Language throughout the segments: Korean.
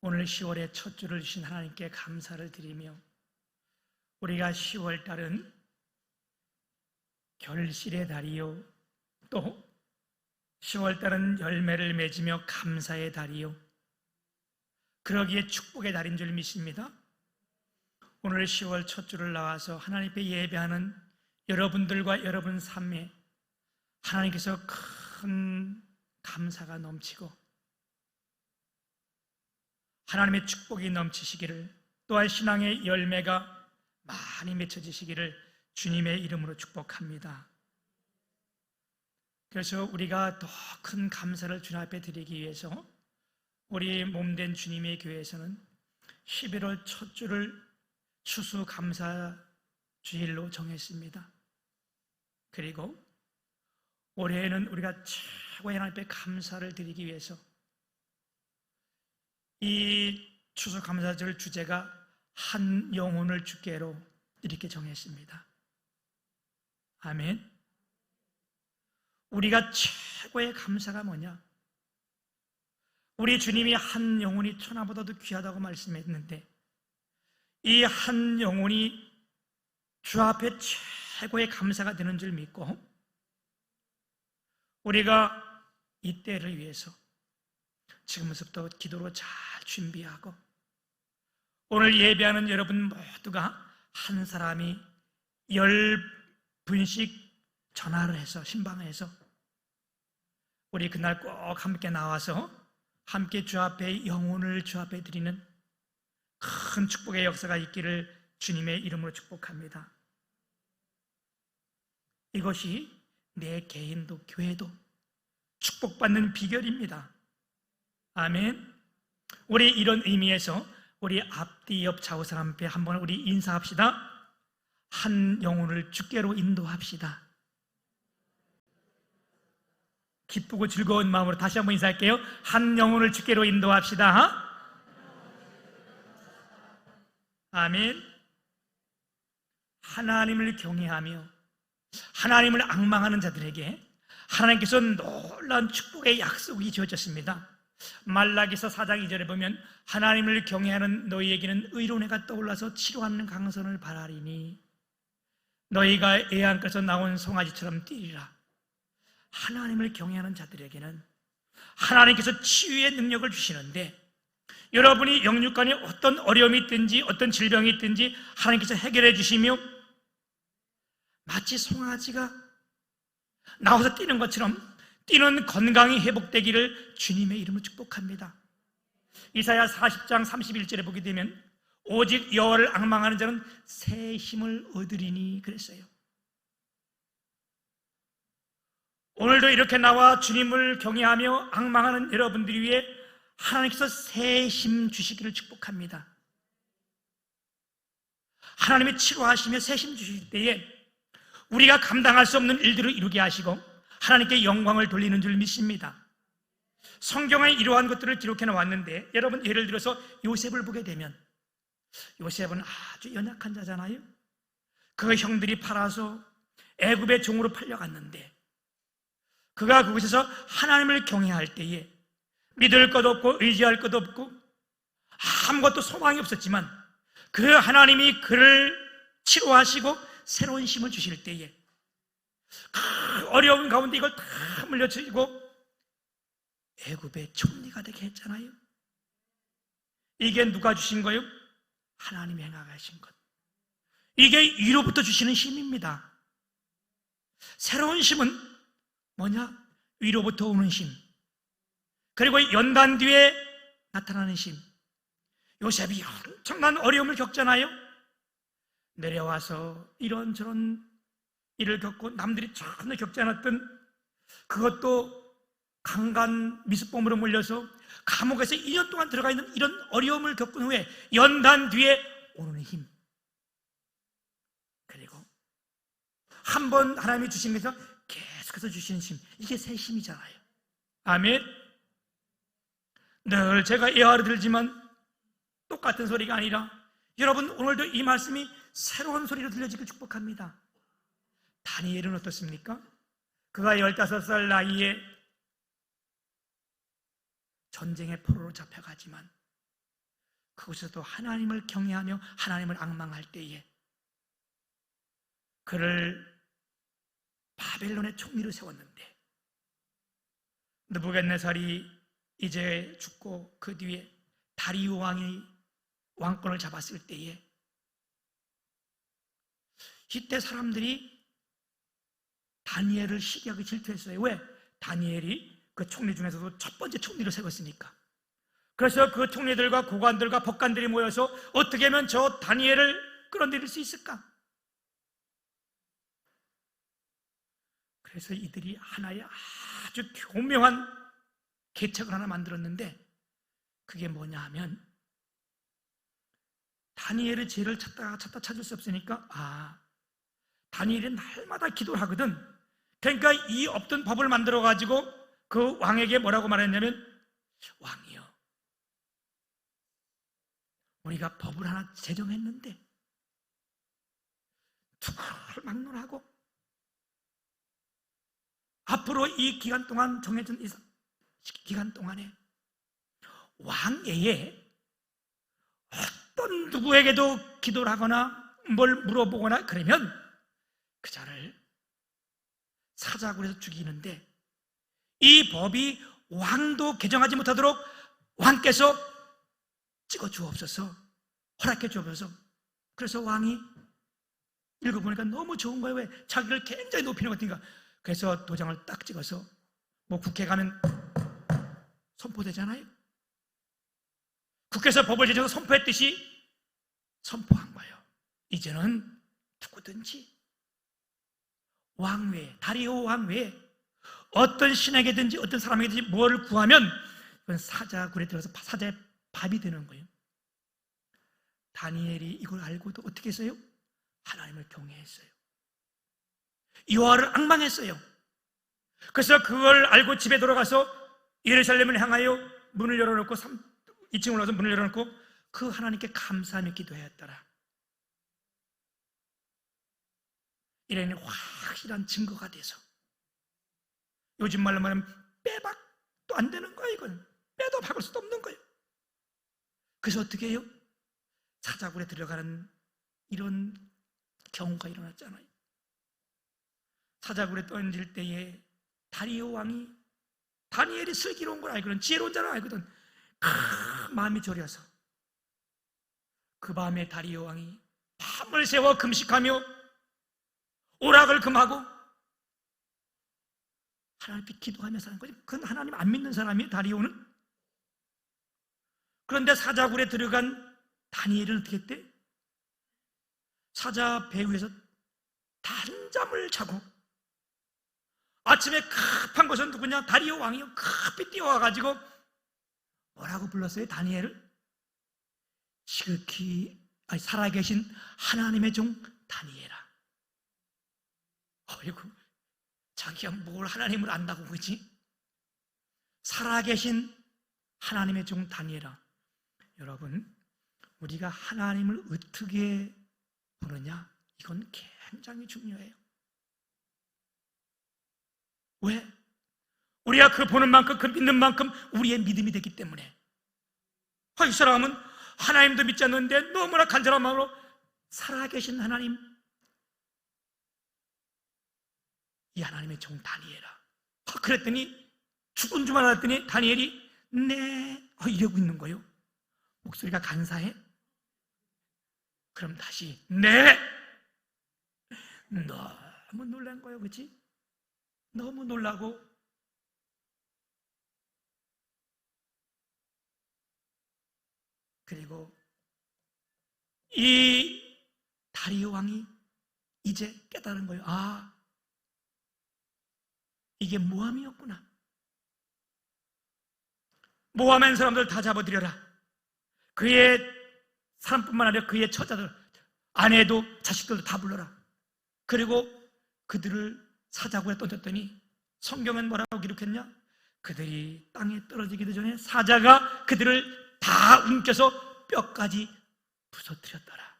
오늘 10월의 첫 주를 주신 하나님께 감사를 드리며, 우리가 10월 달은 결실의 달이요, 또 10월 달은 열매를 맺으며 감사의 달이요, 그러기에 축복의 달인 줄 믿습니다. 오늘 10월 첫 주를 나와서 하나님 앞에 예배하는 여러분들과 여러분 삶에 하나님께서 큰 감사가 넘치고 하나님의 축복이 넘치시기를, 또한 신앙의 열매가 많이 맺혀지시기를 주님의 이름으로 축복합니다. 그래서 우리가 더 큰 감사를 주님 앞에 드리기 위해서 우리 몸된 주님의 교회에서는 11월 첫 주를 추수감사 주일로 정했습니다. 그리고 올해에는 우리가 최고의 하나님 앞에 감사를 드리기 위해서 이 추수감사절 주제가 한 영혼을 주께로 이렇게 정했습니다. 아멘. 우리가 최고의 감사가 뭐냐? 우리 주님이 한 영혼이 천하보다도 귀하다고 말씀했는데, 이 한 영혼이 주 앞에 최고의 감사가 되는 줄 믿고, 우리가 이 때를 위해서 지금부터 기도로 잘 준비하고, 오늘 예배하는 여러분 모두가 한 사람이 10분씩 전화를 해서, 신방해서 우리 그날 꼭 함께 나와서 함께 주 앞에 영혼을 주 앞에 드리는 큰 축복의 역사가 있기를 주님의 이름으로 축복합니다. 이것이 내 개인도 교회도 축복받는 비결입니다. 아멘. 우리 이런 의미에서 우리 앞뒤 옆 좌우 사람 앞에 한번 우리 인사합시다. 한 영혼을 주께로 인도합시다. 기쁘고 즐거운 마음으로 다시 한번 인사할게요. 한 영혼을 주께로 인도합시다. 아멘. 하나님을 경외하며 하나님을 앙망하는 자들에게 하나님께서 놀라운 축복의 약속이 주어졌습니다. 말라기서 4장 2절에 보면 하나님을 경외하는 너희에게는 의로운 해가 떠올라서 치료하는 강선을 바라리니 너희가 애안가에서 나온 송아지처럼 뛰리라. 하나님을 경외하는 자들에게는 하나님께서 치유의 능력을 주시는데, 여러분이 영육간에 어떤 어려움이 있든지 어떤 질병이 있든지 하나님께서 해결해 주시며 마치 송아지가 나와서 뛰는 것처럼 뛰는 건강이 회복되기를 주님의 이름으로 축복합니다. 이사야 40장 31절에 보게 되면 오직 여호와를 앙망하는 자는 새 힘을 얻으리니 그랬어요. 오늘도 이렇게 나와 주님을 경외하며 앙망하는 여러분들을 위해 하나님께서 새 힘 주시기를 축복합니다. 하나님이 치료하시며 새 힘 주실 때에 우리가 감당할 수 없는 일들을 이루게 하시고 하나님께 영광을 돌리는 줄 믿습니다. 성경에 이러한 것들을 기록해 놓았는데, 여러분 예를 들어서 요셉을 보게 되면 요셉은 아주 연약한 자잖아요. 그 형들이 팔아서 애굽의 종으로 팔려갔는데, 그가 그곳에서 하나님을 경외할 때에 믿을 것 없고 의지할 것 없고 아무것도 소망이 없었지만 그 하나님이 그를 치료하시고 새로운 힘을 주실 때에 그 어려운 가운데 이걸 다 물려주시고 애굽의 총리가 되게 했잖아요. 이게 누가 주신 거예요? 하나님이 행하신 것. 이게 위로부터 주시는 힘입니다. 새로운 힘은 뭐냐? 위로부터 오는 힘, 그리고 연단 뒤에 나타나는 힘. 요셉이 엄청난 어려움을 겪잖아요. 내려와서 이런저런 일을 겪고 남들이 전혀 겪지 않았던, 그것도 강간 미수범으로 몰려서 감옥에서 2년 동안 들어가 있는 이런 어려움을 겪은 후에 연단 뒤에 오는 힘, 그리고 한 번 하나님이 주시면서 계속해서 주시는 힘, 이게 새 힘이잖아요. 아멘. 늘 제가 예화를 들지만 똑같은 소리가 아니라 여러분 오늘도 이 말씀이 새로운 소리로 들려지길 축복합니다. 다니엘은 어떻습니까? 그가 15살 나이에 전쟁의 포로로 잡혀가지만 그곳에서도 하나님을 경외하며 하나님을 앙망할 때에 그를 바벨론의 총리로 세웠는데, 느부갓네살이 이제 죽고 그 뒤에 다리우 왕이 왕권을 잡았을 때에 이때 사람들이 다니엘을 시기하게 질투했어요. 왜? 다니엘이 그 총리 중에서도 첫 번째 총리로 세웠으니까. 그래서 그 총리들과 고관들과 법관들이 모여서 어떻게 하면 저 다니엘을 끌어내릴 수 있을까? 그래서 이들이 하나의 아주 교묘한 계책을 하나 만들었는데, 그게 뭐냐 하면, 다니엘의 죄를 찾다 찾을 수 없으니까 다니엘이 날마다 기도를 하거든. 그러니까 이 없던 법을 만들어 가지고 그 왕에게 뭐라고 말했냐면, 왕이요, 우리가 법을 하나 제정했는데 누구를 막론하고 앞으로 이 기간 동안, 정해진 이 기간 동안에 왕외에 어떤 누구에게도 기도를 하거나 뭘 물어보거나 그러면 그 자를 사자굴에서 죽이는데, 이 법이 왕도 개정하지 못하도록 왕께서 찍어 주옵소서, 허락해 주옵소서. 그래서 왕이 읽어보니까 너무 좋은 거예요. 왜? 자기를 굉장히 높이는 것 같으니까. 그래서 도장을 딱 찍어서, 뭐 국회 가면 선포되잖아요. 국회에서 법을 제정해서 선포했듯이 선포한 거예요. 이제는 누구든지 왕외, 다리오 왕외 어떤 신에게든지 어떤 사람에게든지 뭘 구하면 이건 사자굴에 들어서 사자의 밥이 되는 거예요. 다니엘이 이걸 알고도 어떻게 했어요? 하나님을 경외했어요. 여호와를 앙망했어요. 그래서 그걸 알고 집에 돌아가서 예루살렘을 향하여 문을 열어놓고 2층 올라가서 문을 열어놓고 그 하나님께 감사하며 기도하였더라. 이런 확실한 증거가 돼서, 요즘 말로 말하면 빼박도 안 되는 거예요. 이건 빼도 박을 수도 없는 거예요. 그래서 어떻게 해요? 사자굴에 들어가는 이런 경우가 일어났잖아요. 사자굴에 던질 때에 다리오 왕이, 다니엘이 슬기로운 걸 알거든, 지혜로운 자를 알거든, 마음이 졸여서 그 밤에 다리오 왕이 밤을 새워 금식하며 오락을 금하고 하나님께 기도하며 사는 거지. 그건 하나님 안 믿는 사람이에요, 다리오는. 그런데 사자굴에 들어간 다니엘은 어떻게 했대? 사자 배 위에서 단잠을 자고, 아침에 급한 것은 누구냐? 다리오 왕이요, 급히 뛰어와가지고 뭐라고 불렀어요? 다니엘을 지극히 살아계신 하나님의 종 다니엘아. 어이구, 자기가 뭘 하나님을 안다고, 그지? 살아계신 하나님의 종 다니엘아. 여러분, 우리가 하나님을 어떻게 보느냐, 이건 굉장히 중요해요. 왜? 우리가 그 보는 만큼, 그 믿는 만큼 우리의 믿음이 되기 때문에. 이 사람은 하나님도 믿지 않는데 너무나 간절한 마음으로 살아계신 하나님, 이 하나님의 종 다니엘아. 그랬더니 죽은 줄 알았더니 다니엘이 네 이러고 있는 거예요. 목소리가 간사해? 그럼 다시 네. 너무 놀란 거예요, 그렇지? 너무 놀라고 그리고 이 다리오 왕이 이제 깨달은 거예요. 이게 모함이었구나. 모함한 사람들 다 잡아들여라. 그의 사람뿐만 아니라 그의 처자들, 아내도 자식들도 다 불러라. 그리고 그들을 사자굴에 던졌더니 성경은 뭐라고 기록했냐? 그들이 땅에 떨어지기도 전에 사자가 그들을 다 움켜서 뼈까지 부서뜨렸더라.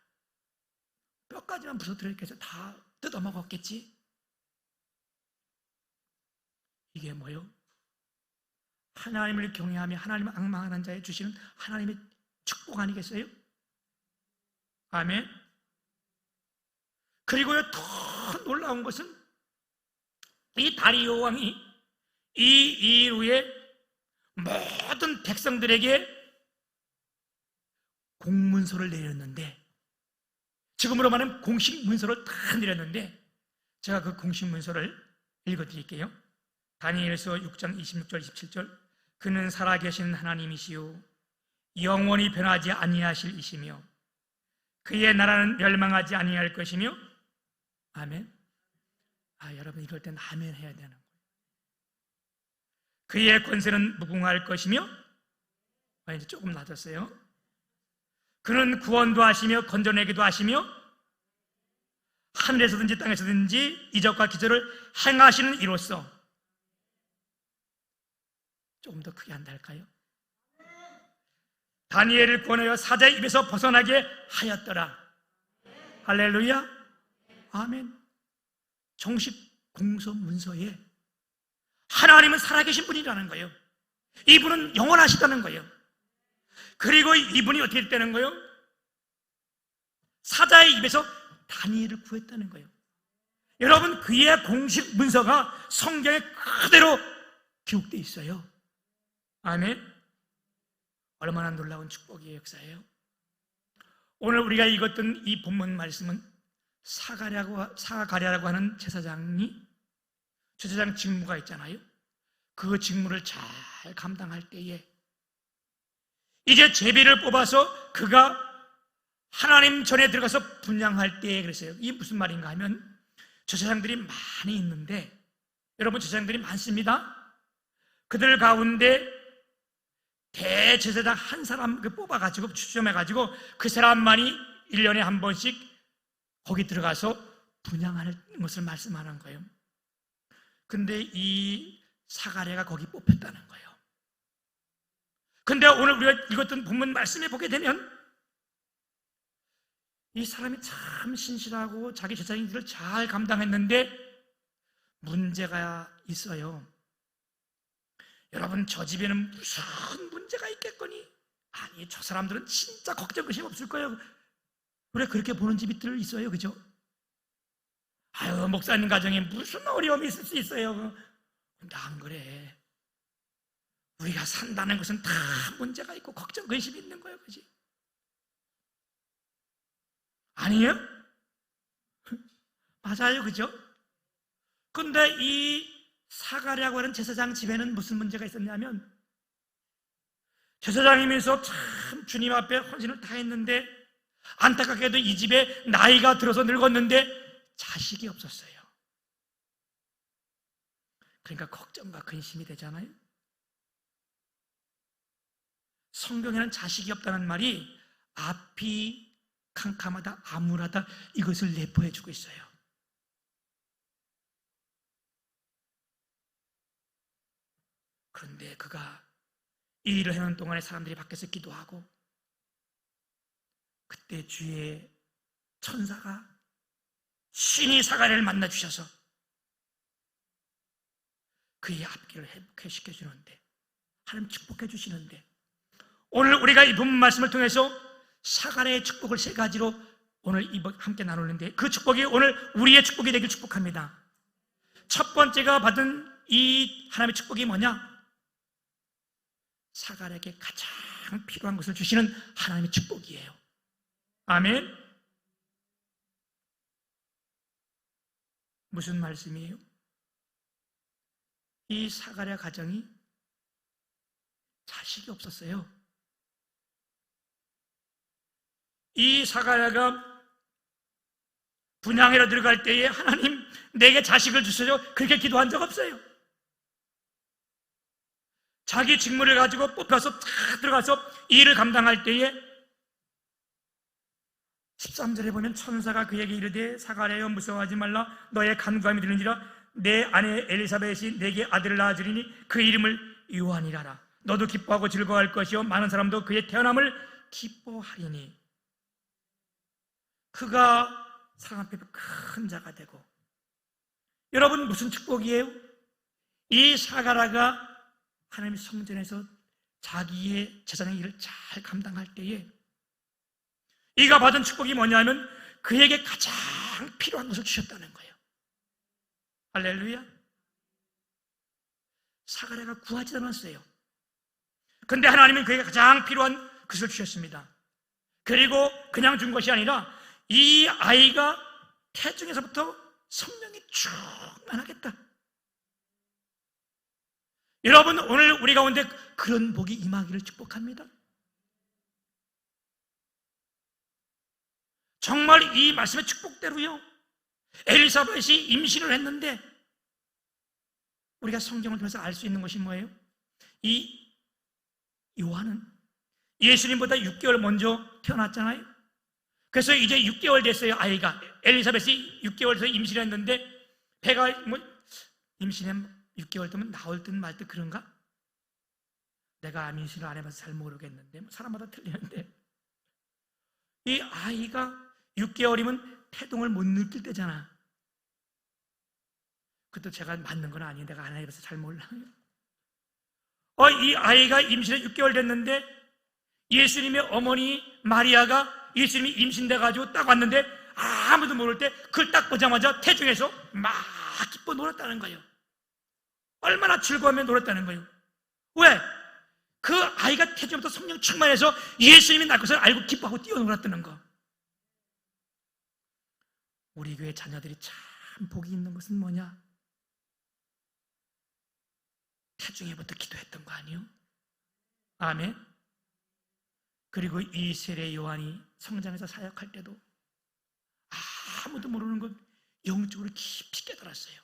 뼈까지만 부서뜨렸겠어. 다 뜯어먹었겠지. 이게 뭐요? 하나님을 경외하며 하나님을 앙망하는 자에 주시는 하나님의 축복 아니겠어요? 아멘. 그리고요, 더 놀라운 것은 이 다리오 왕이 이 이후에 모든 백성들에게 공문서를 내렸는데, 지금으로 말하면 공식 문서를 다 내렸는데, 제가 그 공식 문서를 읽어드릴게요. 다니엘서 6장 26절 27절. 그는 살아계신 하나님이시요 영원히 변하지 아니하실 이시며 그의 나라는 멸망하지 아니할 것이며. 아멘. 여러분, 이럴 땐 아멘 해야 되는 거예요. 그의 권세는 무궁할 것이며. 이제 조금 낮았어요. 그는 구원도 하시며 건져내기도 하시며 하늘에서든지 땅에서든지 이적과 기적을 행하시는 이로써. 조금 더 크게 한다 할까요? 다니엘을 구원하여 사자의 입에서 벗어나게 하였더라. 할렐루야. 아멘. 정식 공서 문서에 하나님은 살아계신 분이라는 거예요. 이분은 영원하시다는 거예요. 그리고 이분이 어떻게 됐다는 거예요? 사자의 입에서 다니엘을 구했다는 거예요. 여러분, 그의 공식 문서가 성경에 그대로 기록되어 있어요. 아멘. 얼마나 놀라운 축복의 역사예요. 오늘 우리가 읽었던 이 본문 말씀은 사가랴라고 하는 제사장 직무가 있잖아요. 그 직무를 잘 감당할 때에 이제 제비를 뽑아서 그가 하나님 전에 들어가서 분향할 때에 그랬어요. 이게 무슨 말인가 하면, 제사장들이 많이 있는데, 여러분, 제사장들이 많습니다. 그들 가운데 대제사장 한 사람 뽑아가지고 추첨해가지고 그 사람만이 1년에 한 번씩 거기 들어가서 분향하는 것을 말씀하는 거예요. 근데 이 사가랴가 거기 뽑혔다는 거예요. 근데 오늘 우리가 읽었던 본문 말씀에 보게 되면 이 사람이 참 신실하고 자기 제사장 일을 잘 감당했는데 문제가 있어요. 여러분, 저 집에는 무슨 문제가 있겠거니? 아니, 저 사람들은 진짜 걱정 의심 없을 거예요. 왜 그렇게 보는 집들 있어요, 그죠? 목사님 가정에 무슨 어려움이 있을 수 있어요. 근데 안 그래. 우리가 산다는 것은 다 문제가 있고 걱정 의심이 있는 거예요, 그지? 아니에요? 맞아요, 그죠? 근데 이 사가랴고 하는 제사장 집에는 무슨 문제가 있었냐면, 제사장이면서 참 주님 앞에 헌신을 다 했는데 안타깝게도 이 집에 나이가 들어서 늙었는데 자식이 없었어요. 그러니까 걱정과 근심이 되잖아요. 성경에는 자식이 없다는 말이 앞이 캄캄하다, 암울하다, 이것을 내포해 주고 있어요. 그런데 그가 이 일을 하는 동안에 사람들이 밖에서 기도하고, 그때 주의 천사가 신이 사가랴를 만나 주셔서 그의 앞길을 회복시켜 주는데, 하나님 축복해 주시는데, 오늘 우리가 이 본문 말씀을 통해서 사가랴의 축복을 세 가지로 오늘 함께 나누는데, 그 축복이 오늘 우리의 축복이 되길 축복합니다. 첫 번째가 받은 이 하나님의 축복이 뭐냐? 사가랴에게 가장 필요한 것을 주시는 하나님의 축복이에요. 아멘. 무슨 말씀이에요? 이 사가랴 가정이 자식이 없었어요. 이 사가랴가 분향회로 들어갈 때에 하나님 내게 자식을 주셔서 그렇게 기도한 적 없어요. 자기 직무를 가지고 뽑혀서 탁 들어가서 이 일을 감당할 때에 13절에 보면 천사가 그에게 이르되 사가랴여 무서워하지 말라. 너의 간구함이 들리니라. 내 아내 엘리사벳이 내게 아들을 낳아주리니 그 이름을 요한이라라. 너도 기뻐하고 즐거워할 것이요 많은 사람도 그의 태어남을 기뻐하리니. 그가 사람 앞에 큰 자가 되고. 여러분, 무슨 축복이에요? 이 사가랴가 하나님의 성전에서 자기의 제사장의 일을 잘 감당할 때에 이가 받은 축복이 뭐냐면 그에게 가장 필요한 것을 주셨다는 거예요. 할렐루야. 사가랴가 구하지 않았어요. 근데 하나님은 그에게 가장 필요한 것을 주셨습니다. 그리고 그냥 준 것이 아니라 이 아이가 태중에서부터 성령이 충만하겠다. 여러분, 오늘 우리 가운데 그런 복이 임하기를 축복합니다. 정말 이 말씀의 축복대로요, 엘리사벳이 임신을 했는데 우리가 성경을 통해서 알 수 있는 것이 뭐예요? 이 요한은 예수님보다 6개월 먼저 태어났잖아요. 그래서 이제 6개월 됐어요. 아이가 엘리사벳이 6개월 돼서 임신을 했는데 배가 임신에 6개월 되면 나올 듯 말 듯 그런가? 내가 임신을 안 해봐서 잘 모르겠는데 사람마다 틀리는데 이 아이가 6개월이면 태동을 못 느낄 때잖아. 그것도 제가 맞는 건 아니에요. 내가 안 해봐서 잘 몰라요. 이 아이가 임신에 6개월 됐는데 예수님의 어머니 마리아가 예수님이 임신돼가지고 딱 왔는데 아무도 모를 때 그걸 딱 보자마자 태중에서 막 기뻐 놀았다는 거예요. 얼마나 즐거우며 놀았다는 거예요. 왜? 그 아이가 태중부터 성령 충만해서 예수님이 날 것을 알고 기뻐하고 뛰어놀았다는 거. 우리 교회 자녀들이 참 복이 있는 것은 뭐냐? 태중에부터 기도했던 거 아니요? 아멘. 그리고 이 세례 요한이 성장해서 사역할 때도 아무도 모르는 것 영적으로 깊이 깨달았어요.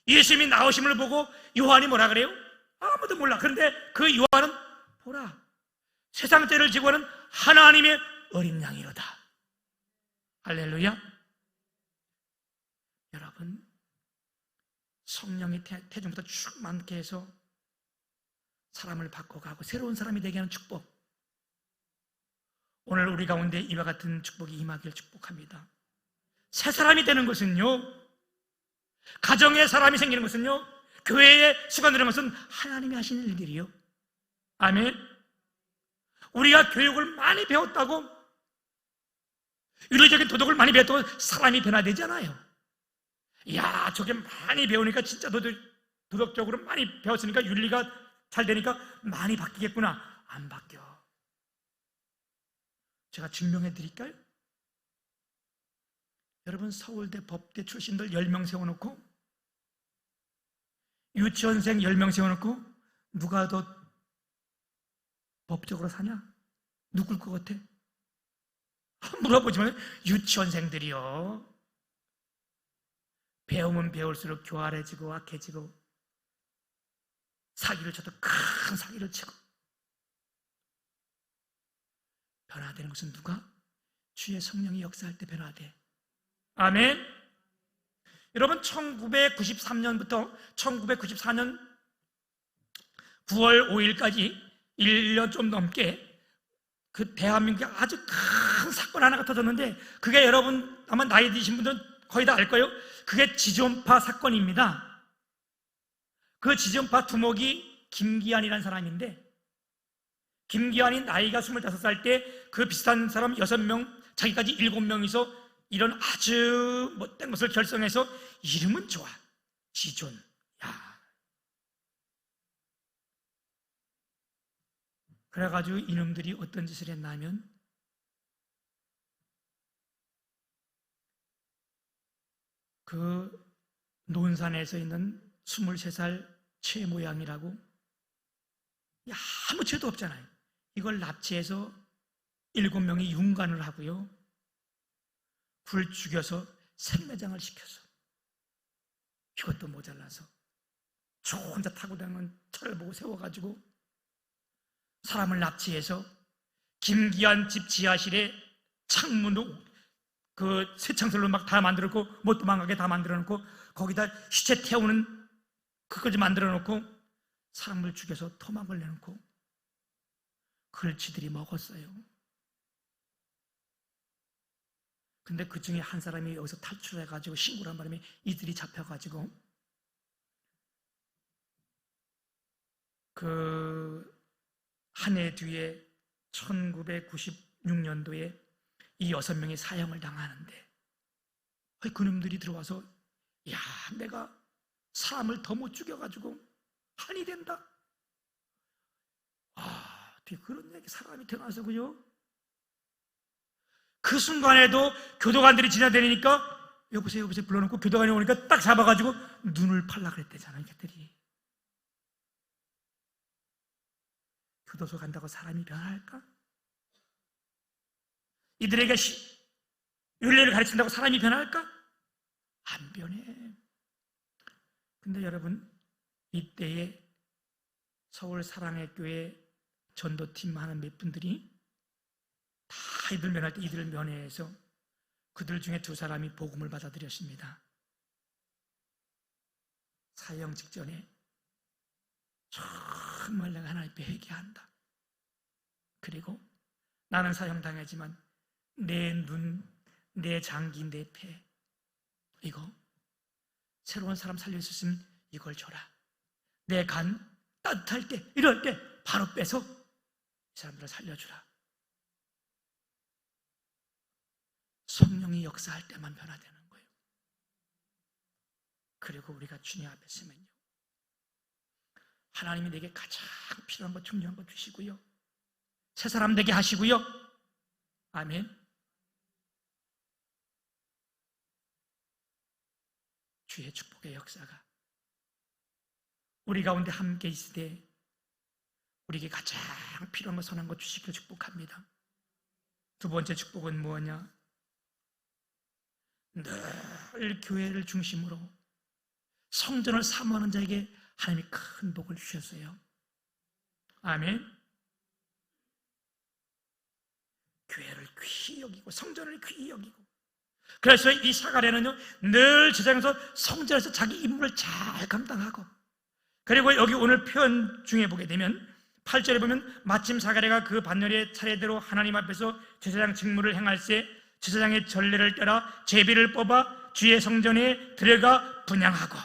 예수님이 나오심을 보고 요한이 뭐라 그래요? 아무도 몰라. 그런데 그 요한은 보라, 세상 죄를 지고 하는 하나님의 어린 양이로다. 할렐루야. 여러분, 성령이 태중부터 충만케 해서 사람을 바꿔가고 새로운 사람이 되게 하는 축복, 오늘 우리 가운데 이와 같은 축복이 임하기를 축복합니다. 새 사람이 되는 것은요, 가정에 사람이 생기는 것은요, 교회에 수가 되는 것은 하나님이 하시는 일들이요. 아멘. 우리가 교육을 많이 배웠다고, 윤리적인 도덕을 많이 배웠다고 사람이 변화되잖아요. 이야, 저게 많이 배우니까 진짜 도덕적으로 많이 배웠으니까 윤리가 잘 되니까 많이 바뀌겠구나. 안 바뀌어. 제가 증명해 드릴까요? 여러분, 서울대 법대 출신들 10명 세워놓고 유치원생 10명 세워놓고 누가 더 법적으로 사냐? 누굴 것 같아? 물어보지만 유치원생들이요, 배우면 배울수록 교활해지고 악해지고 사기를 쳐도 큰 사기를 치고. 변화되는 것은 누가? 주의 성령이 역사할 때 변화돼. 아멘. 여러분, 1993년부터 1994년 9월 5일까지 1년 좀 넘게 그 대한민국에 아주 큰 사건 하나가 터졌는데, 그게 여러분 아마 나이 드신 분들은 거의 다 알 거예요. 그게 지존파 사건입니다. 그 지존파 두목이 김기환이라는 사람인데, 김기환이 나이가 25살 때 그 비슷한 사람 6명, 자기까지 7명이서 이런 아주 못된 것을 결성해서 이름은 좋아, 지존. 야, 그래가지고 이놈들이 어떤 짓을 했냐면, 그 논산에서 있는 23살 최 모양이라고, 아무 죄도 없잖아요. 이걸 납치해서 7명이 윤관을 하고요, 불 죽여서 생매장을 시켜서, 이것도 모자라서 저 혼자 타고 다니는 차를 보고 세워가지고 사람을 납치해서 김기환 집 지하실에 창문도 그 쇠창살로 막 다 만들었고, 못 도망가게 다 만들어 놓고, 거기다 시체 태우는 그까지 만들어 놓고 사람을 죽여서 토막을 내놓고 그걸 지들이 먹었어요. 근데 그 중에 한 사람이 여기서 탈출해가지고 신고를 한 바람에 이들이 잡혀가지고 그 한 해 뒤에 1996년도에 이 6명이 사형을 당하는데 그놈들이 들어와서 야, 내가 사람을 더 못 죽여가지고 한이 된다. 어떻게 그런 얘기 사람이 태어나서 그죠? 그 순간에도 교도관들이 지나다니니까 여보세요 불러놓고 교도관이 오니까 딱 잡아가지고 눈을 팔라 그랬대잖아. 이것들이 교도소 간다고 사람이 변할까? 이들에게 윤리를 가르친다고 사람이 변할까? 안 변해. 근데 여러분, 이때에 서울 사랑의 교회 전도팀 하는 몇 분들이 다 이들 면할 때 이들을 면회해서 그들 중에 2사람이 복음을 받아들였습니다. 사형 직전에 정말 내가 하나님 앞에 회개한다. 그리고 나는 사형당하지만 내 눈, 내 장기, 내 폐 이거 새로운 사람 살릴 수 있으면 이걸 줘라. 내 간 따뜻할 때 이럴 때 바로 빼서 이 사람들을 살려주라. 성령이 역사할 때만 변화되는 거예요. 그리고 우리가 주님 앞에 서면요, 하나님이 내게 가장 필요한 것, 중요한 것 주시고요, 새 사람 되게 하시고요. 아멘. 주의 축복의 역사가 우리 가운데 함께 있을 때 우리에게 가장 필요한 것, 선한 것 주시기를 축복합니다. 2번째 축복은 무엇냐? 늘 교회를 중심으로 성전을 사모하는 자에게 하나님이 큰 복을 주셨어요. 아멘. 교회를 귀히 여기고 성전을 귀히 여기고, 그래서 이 사가랴는요 늘 제사장에서 성전에서 자기 임무를 잘 감당하고, 그리고 여기 오늘 표현 중에 보게 되면 8절에 보면 마침 사가랴가 그 반열의 차례대로 하나님 앞에서 제사장 직무를 행할 때 제사장의 전례를 따라 제비를 뽑아 주의 성전에 들어가 분향하고,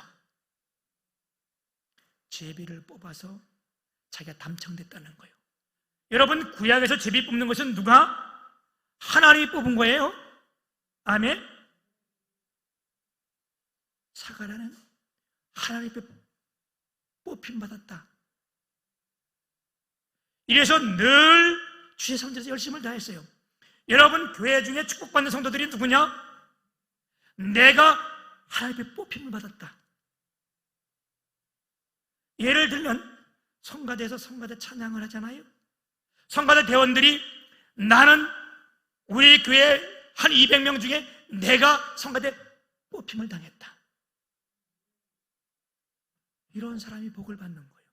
제비를 뽑아서 자기가 담청됐다는 거예요. 여러분, 구약에서 제비 뽑는 것은 누가? 하나님이 뽑은 거예요. 아멘. 사가랴는 하나님 앞에 뽑힘 받았다. 이래서 늘 주의 성전에서 열심을 다했어요. 여러분, 교회 중에 축복받는 성도들이 누구냐? 내가 하나님 앞에 뽑힘을 받았다. 예를 들면 성가대에서 성가대 찬양을 하잖아요. 성가대 대원들이 나는 우리 교회 한 200명 중에 내가 성가대 뽑힘을 당했다. 이런 사람이 복을 받는 거예요.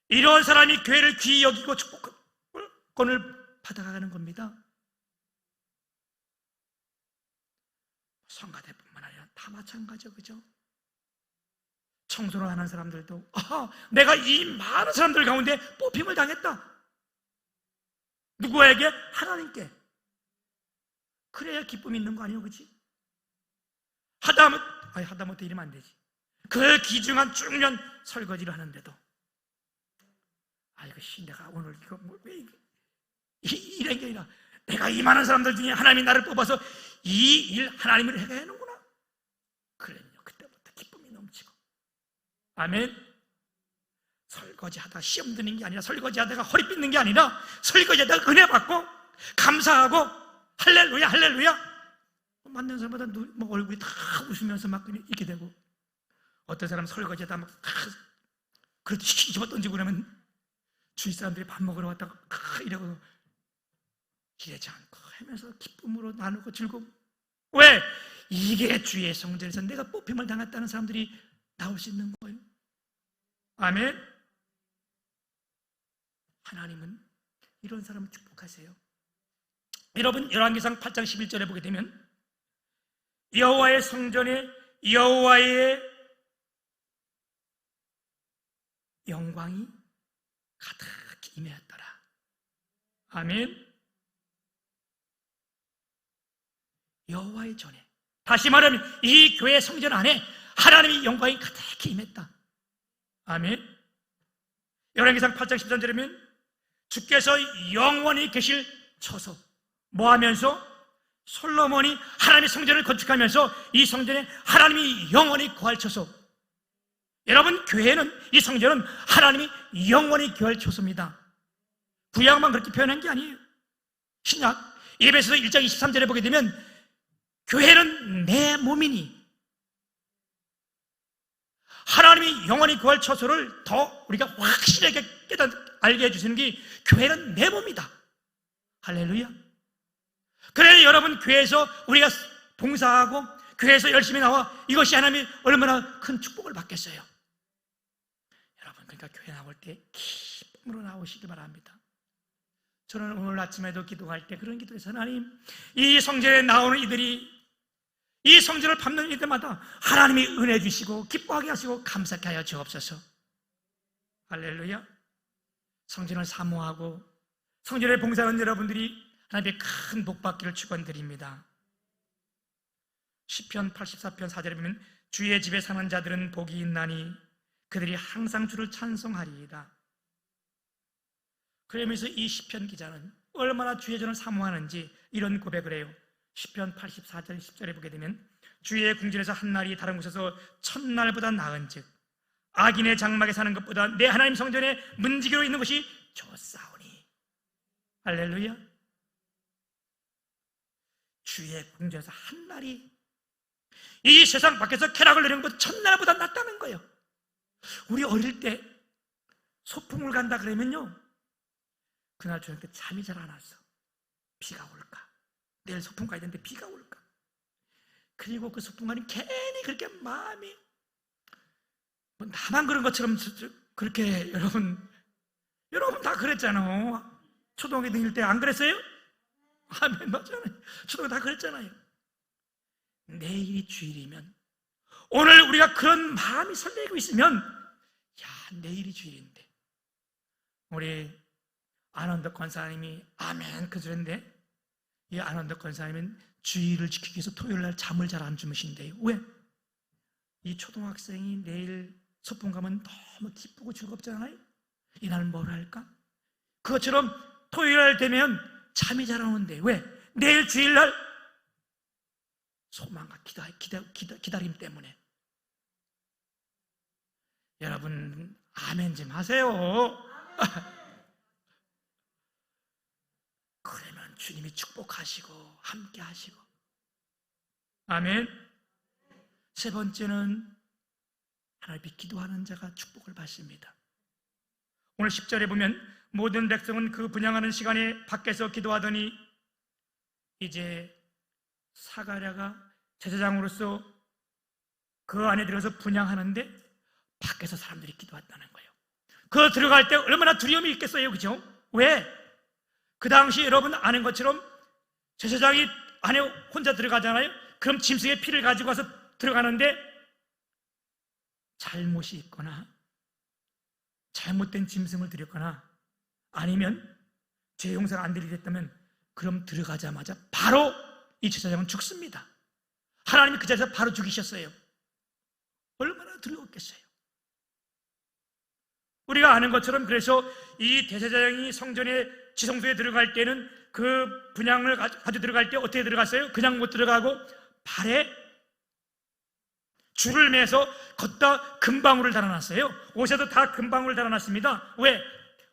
이런 사람이 교회를 귀히 여기고 축복권을 받아가는 겁니다. 성가대뿐만 아니라 다 마찬가지죠, 그죠? 청소를 하는 사람들도 내가 이 많은 사람들 가운데 뽑힘을 당했다. 누구에게? 하나님께. 그래야 기쁨이 있는 거 아니에요, 그치? 하다못해 이러면 안 되지. 그 귀중한 중년 설거지를 하는데도 내가 오늘 이거 왜 이런 게 아니라 내가 이 많은 사람들 중에 하나님이 나를 뽑아서 이 일 하나님을 해야 하는구나. 그러면요 그때부터 기쁨이 넘치고. 아멘. 설거지하다가 시험 드는 게 아니라, 설거지하다가 허리 삐는 게 아니라, 설거지하다가 은혜 받고 감사하고 할렐루야 할렐루야. 만난 사람마다 얼굴이 다 웃으면서 막 이렇게 되고, 어떤 사람 설거지하다 막 그래도 집어 던지고 그러면 주위 사람들이 밥 먹으러 왔다가 이러고 이러지 않고 하면서 기쁨으로 나누고 즐거워. 왜? 이게 주의 성전에서 내가 뽑힘을 당했다는 사람들이 나올 수 있는 거예요. 아멘. 하나님은 이런 사람을 축복하세요. 여러분, 열왕기상 8장 11절에 보게 되면 여호와의 성전에 여호와의 영광이 가득히 임하였더라. 아멘. 여호와의 전에, 다시 말하면 이 교회 성전 안에 하나님의 영광이 가득히 임했다. 아멘. 열왕기상 8장 13절이면 주께서 영원히 계실 처소, 뭐 하면서? 솔로몬이 하나님의 성전을 건축하면서 이 성전에 하나님이 영원히 거할 처소. 여러분, 교회는, 이 성전은 하나님이 영원히 거할 처소입니다. 구약만 그렇게 표현한 게 아니에요. 신약 에베소서 1장 23절에 보게 되면 교회는 내 몸이니, 하나님이 영원히 거할 처소를 더 우리가 확실하게 알게 해주시는 게 교회는 내 몸이다. 할렐루야. 그래, 여러분, 교회에서 우리가 봉사하고 교회에서 열심히 나와 이것이 하나님이 얼마나 큰 축복을 받겠어요. 여러분, 그러니까 교회 나올 때 기쁨으로 나오시기 바랍니다. 저는 오늘 아침에도 기도할 때 그런 기도했어요. 하나님, 이 성전에 나오는 이들이, 이 성전을 밟는 이들마다 하나님이 은혜 주시고 기뻐하게 하시고 감사케 하여 주옵소서. 할렐루야. 성전을 사모하고 성전에 봉사하는 여러분들이 하나님의 큰 복 받기를 축원드립니다. 시편 84편 4절에 보면 주의 집에 사는 자들은 복이 있나니 그들이 항상 주를 찬송하리이다. 그러면서 이 시편 기자는 얼마나 주의 전을 사모하는지 이런 고백을 해요. 시편 84절 10절에 보게 되면 주의 궁전에서 한 날이 다른 곳에서 천날보다 나은즉 악인의 장막에 사는 것보다 내 하나님 성전에 문지기로 있는 것이 좋사오니. 할렐루야. 주의 궁전에서 한 날이 이 세상 밖에서 쾌락을 누리는 것 천날보다 낫다는 거예요. 우리 어릴 때 소풍을 간다 그러면요, 그날 저녁 때 잠이 잘 안 왔어. 비가 올까? 내일 소풍 가야 되는데 비가 올까? 그리고 그 소풍 가는 괜히 그렇게 마음이, 뭐 나만 그런 것처럼 그렇게 여러분 다 그랬잖아. 초등학교 다닐 때 안 그랬어요? 아멘, 맞잖아요. 초등학교 다 그랬잖아요. 내일이 주일이면, 오늘 우리가 그런 마음이 설레고 있으면, 야, 내일이 주일인데. 우리 안원덕 권사님이 아멘 그 소리인데, 이 안원덕 권사님은 주일을 지키기 위해서 토요일 날 잠을 잘 안 주무신대요. 왜? 이 초등학생이 내일 소풍 가면 너무 기쁘고 즐겁잖아요. 이날 뭘 할까? 그것처럼 토요일 날 되면 잠이 잘 안 오는데, 왜? 내일 주일날 소망과 기다림 때문에. 여러분, 아멘 좀 하세요. 그러면 주님이 축복하시고 함께 하시고. 아멘. 세 번째는 하나님 기도하는 자가 축복을 받습니다. 오늘 10절에 보면 모든 백성은 그 분향하는 시간에 밖에서 기도하더니 이제 사가랴가 제사장으로서 그 안에 들어서 분향하는데 밖에서 사람들이 기도했다는 거예요. 그 들어갈 때 얼마나 두려움이 있겠어요, 그죠? 왜? 그 당시 여러분 아는 것처럼 제사장이 안에 혼자 들어가잖아요. 그럼 짐승의 피를 가지고 와서 들어가는데 잘못이 있거나 잘못된 짐승을 드렸거나 아니면 죄 용서가 안 되겠다면 그럼 들어가자마자 바로 이 제사장은 죽습니다. 하나님이 그 자리에서 바로 죽이셨어요. 얼마나 두려웠겠어요. 우리가 아는 것처럼 그래서 이 대제사장이 성전에 지성소에 들어갈 때는 그 분향을 가지고 들어갈 때 어떻게 들어갔어요? 그냥 못 들어가고 발에 줄을 매서 걷다 금방울을 달아놨어요. 옷에도 다 금방울을 달아놨습니다. 왜?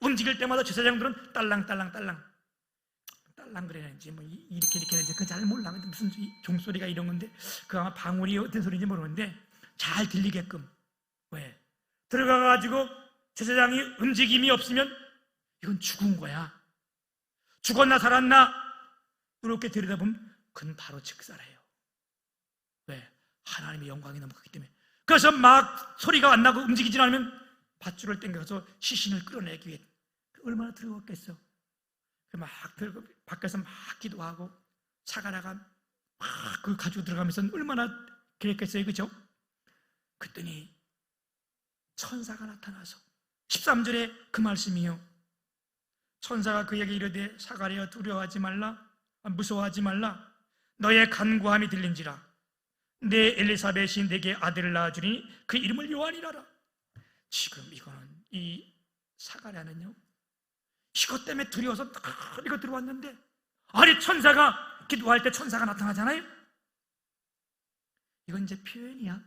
움직일 때마다 제사장들은 딸랑딸랑 그래야지 뭐 이렇게 했는지 그건 잘 몰라. 근데 무슨 종소리가 이런 건데 그 아마 방울이 어떤 소리인지 모르는데 잘 들리게끔. 왜? 들어가가지고 제사장이 움직임이 없으면 이건 죽은 거야. 죽었나 살았나 이렇게 들여다보면 그건 바로 즉사래요. 왜? 하나님의 영광이 너무 크기 때문에. 그래서 막 소리가 안 나고 움직이지 않으면 밧줄을 당겨서 시신을 끌어내기 위해. 얼마나 두려웠겠어. 막 들고 밖에서 막 기도하고 사가랴가 막 그걸 가지고 들어가면서 얼마나 그랬겠어요, 그죠? 그랬더니 천사가 나타나서 13절에 그 말씀이요, 천사가 그에게 이르되 사가랴 두려워하지 말라, 무서워하지 말라. 너의 간구함이 들린지라. 내 엘리사벳이 내게 아들을 낳아주리니 그 이름을 요한이라라. 지금 이거는 이 사가랴는요, 이것 때문에 두려워서 이거 들어왔는데, 아니 천사가 기도할 때 천사가 나타나잖아요. 이건 이제 표현이야.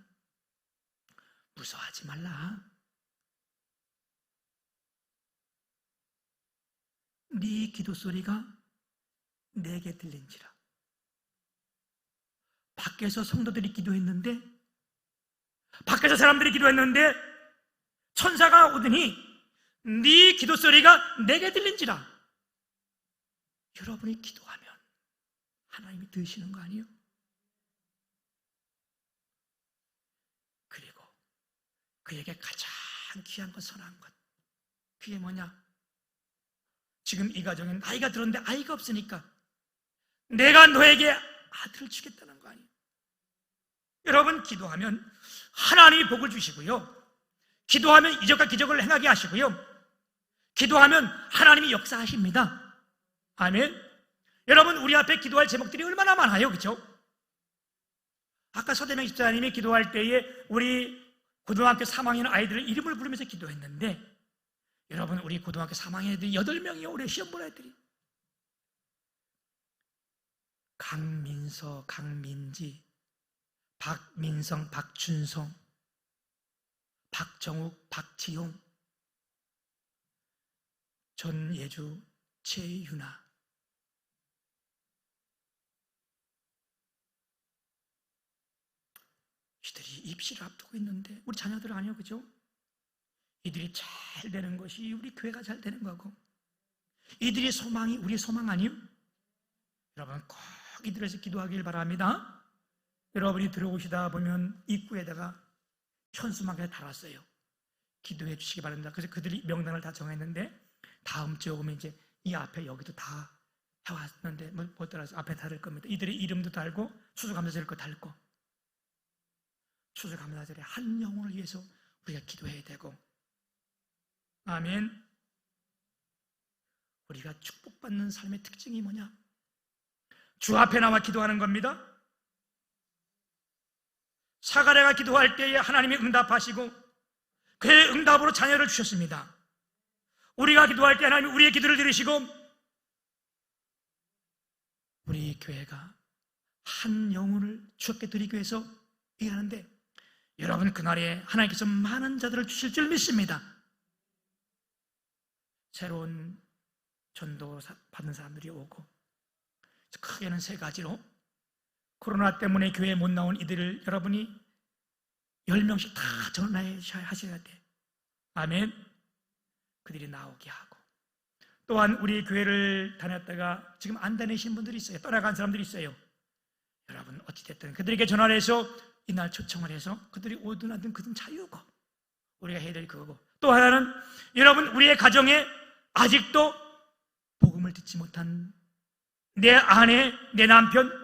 무서워하지 말라. 네 기도 소리가 내게 들린지라. 밖에서 성도들이 기도했는데, 밖에서 사람들이 기도했는데 천사가 오더니 네 기도 소리가 내게 들린지라. 여러분이 기도하면 하나님이 들으시는 거 아니에요? 그리고 그에게 가장 귀한 것, 선한 것, 그게 뭐냐? 지금 이 가정에 나이가 들었는데 아이가 없으니까 내가 너에게 아들을 주겠다는 거 아니에요? 여러분, 기도하면 하나님이 복을 주시고요, 기도하면 이적과 기적을 행하게 하시고요, 기도하면 하나님이 역사하십니다. 아멘. 여러분, 우리 앞에 기도할 제목들이 얼마나 많아요, 그렇죠? 아까 서대명 집사님이 기도할 때에 우리 고등학교 3학년 아이들의 이름을 부르면서 기도했는데, 여러분, 우리 고등학교 3학년 애들이 8명이요, 올해 시험 본 애들이. 강민서, 강민지, 박민성, 박준성, 박정욱, 박지용, 전예주, 최유나. 이들이 입시를 앞두고 있는데, 우리 자녀들 아니요, 그죠? 이들이 잘 되는 것이 우리 교회가 잘 되는 거고, 이들이 소망이 우리의 소망 아니요? 여러분, 꼭 이들에서 기도하길 바랍니다. 여러분이 들어오시다 보면 입구에다가 현수막을 달았어요. 기도해 주시기 바랍니다. 그래서 그들이 명단을 다 정했는데, 다음 주에 오면 이제 이 앞에 여기도 다 해왔는데, 못 따라서 앞에 달을 겁니다. 이들의 이름도 달고 추수감사절 거 달고, 추수감사절에 한 영혼을 위해서 우리가 기도해야 되고. 아멘. 우리가 축복받는 삶의 특징이 뭐냐? 주 앞에 나와 기도하는 겁니다. 사가랴가 기도할 때에 하나님이 응답하시고 그의 응답으로 자녀를 주셨습니다. 우리가 기도할 때 하나님이 우리의 기도를 들으시고 우리 교회가 한 영혼을 주께 드리기 위해서 얘기하는데, 여러분, 그날에 하나님께서 많은 자들을 주실 줄 믿습니다. 새로운 전도 받는 사람들이 오고, 크게는 3가지로, 코로나 때문에 교회에 못 나온 이들을 여러분이 10명씩 다 전화하셔야 돼. 아멘. 그들이 나오게 하고, 또한 우리 교회를 다녔다가 지금 안 다니신 분들이 있어요. 떠나간 사람들이 있어요. 여러분, 어찌됐든 그들에게 전화를 해서 이날 초청을 해서 그들이 오든 안 오든 그들은 자유고, 우리가 해야 될 그거고, 또 하나는 여러분, 우리의 가정에 아직도 복음을 듣지 못한 내 아내, 내 남편,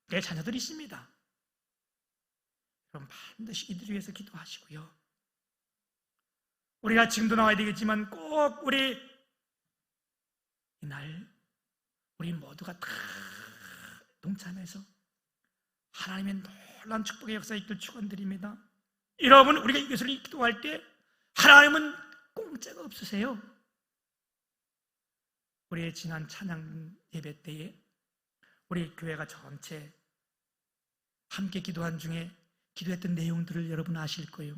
내 자녀들이 있습니다. 그럼 반드시 이들을 위해서 기도하시고요, 우리가 지금도 나와야 되겠지만 꼭 우리 이날 우리 모두가 다 동참해서 하나님의 놀라운 축복의 역사에 있길 축원드립니다. 여러분, 우리가 이것을 기도할 때 하나님은 공짜가 없으세요. 우리의 지난 찬양 예배 때에 우리 교회가 전체 함께 기도한 중에 기도했던 내용들을 여러분 아실 거예요.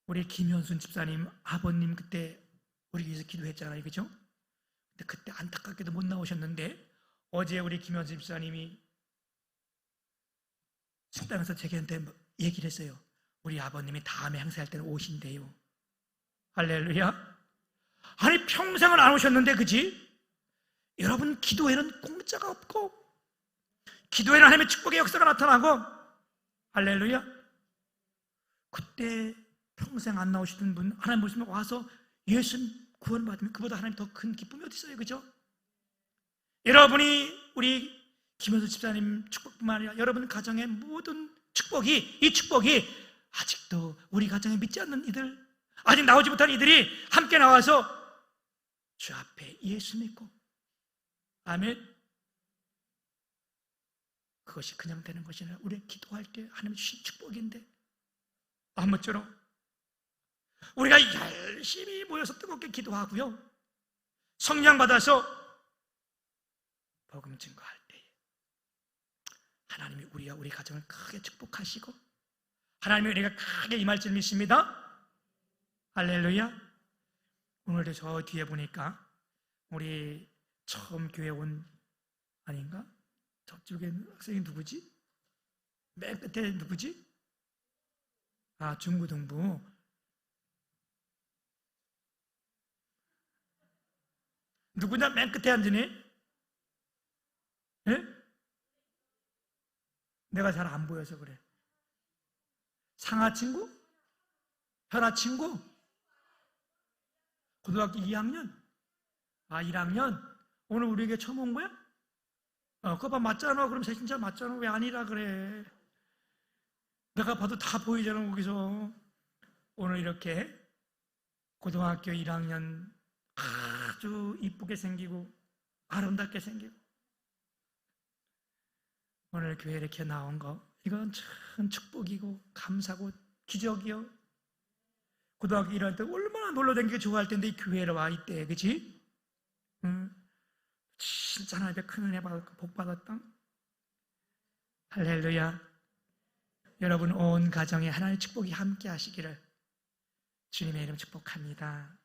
우리 김현순 집사님 아버님 그때 우리 위해서 기도했잖아요, 그죠? 근데 그때 안타깝게도 못 나오셨는데, 어제 우리 김현순 집사님이 식당에서 제게한테 얘기를 했어요. 우리 아버님이 다음에 행사할 때는 오신대요. 할렐루야. 아니, 평생은 안 오셨는데, 그지? 여러분, 기도에는 공짜가 없고 기도에는 하나님의 축복의 역사가 나타나고, 할렐루야. 그때 평생 안 나오시던 분 하나님 보시면 와서 예수 구원받으면 그보다 하나님 더 큰 기쁨이 어디 있어요, 그죠? 여러분이 우리 김현수 집사님 축복뿐만 아니라 여러분 가정의 모든 축복이, 이 축복이 아직도 우리 가정에 믿지 않는 이들, 아직 나오지 못한 이들이 함께 나와서 주 앞에 예수 믿고, 아멘, 그것이 그냥 되는 것이 아니라 우리 기도할 때 하나님 주신 축복인데, 아무쪼록 우리가 열심히 모여서 뜨겁게 기도하고요, 성령 받아서 복음 증거할 때 하나님이 우리와 우리 가정을 크게 축복하시고 하나님이 우리가 크게 임할 줄 믿습니다. 할렐루야. 오늘도 저 뒤에 보니까 우리 처음 교회 온 아닌가? 저쪽에 학생이 누구지? 맨 끝에 누구지? 아, 중고등부. 누구냐? 맨 끝에 앉으니? 예? 내가 잘 안 보여서 그래. 상하 친구? 현아 친구? 고등학교 2학년? 아, 1학년? 오늘 우리에게 처음 온 거야? 그거 봐, 맞잖아. 그럼 진짜 맞잖아. 왜 아니라 그래? 내가 봐도 다 보이잖아, 거기서. 오늘 이렇게 고등학교 1학년 아주 이쁘게 생기고 아름답게 생기고 오늘 교회에 이렇게 나온 거, 이건 참 축복이고 감사고 기적이요. 고등학교 1학년 때 얼마나 놀러 다니기 좋아할 텐데 이 교회로 와 있대, 그치? 진짜 하나님의 큰 은혜 받았고 복 받았다. 할렐루야. 여러분 온 가정에 하나님의 축복이 함께 하시기를 주님의 이름 축복합니다.